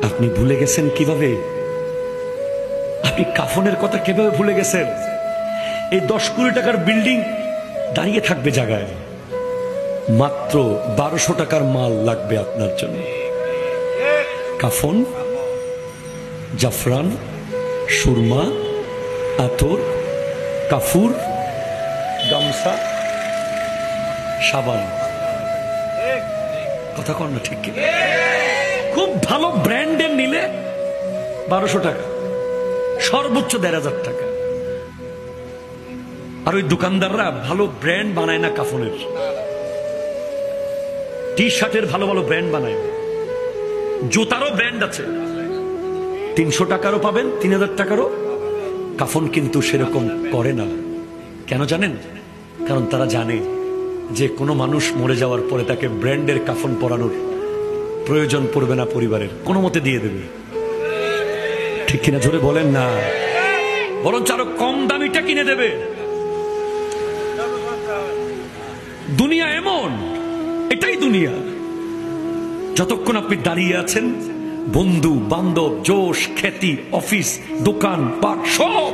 আপনি ভুলে গেছেন কিভাবে? আপনি কাফনের কথা কিভাবে ভুলে গেছেন? এই 10 কোটি টাকার বিল্ডিং দাঁড়িয়ে থাকবে জায়গায়, মাত্র 1200 টাকার মাল লাগবে আপনার জন্য। কাফন, জাফরান, সুরমা, আতর, কাফুর, গামছা, সাবান। কথা কন না ঠিক? খুব ভালো ব্র্যান্ডের নিলে 1200 টাকা, সর্বোচ্চ 1500 টাকা। আর ওই দোকানদাররা ভালো ব্র্যান্ড বানায় না কাফনের, টি শার্টের ভালো ভালো ব্র্যান্ড বানায়, জুতারও ব্র্যান্ড আছে, 300 টাকারও পাবেন, 3000 টাকারও। কাফন কিন্তু সেরকম করে না। কেন জানেন? কারণ তারা জানে যে কোনো মানুষ মরে যাওয়ার পরে তাকে ব্র্যান্ডের কাফন পরানোর প্রয়োজন পড়বে না, পরিবারের কোনো মতে দিয়ে দেবে। ঠিক কিনা জোরে বলেন না? বরঞ্চ আরো কম দামিটা কিনে দেবে। দুনিয়া এমন, এটাই দুনিয়া। যতক্ষণ আপনি দাঁড়িয়ে আছেন, বন্ধু বান্ধব, জোশ, খ্যাতি, অফিস, দোকান পাট সব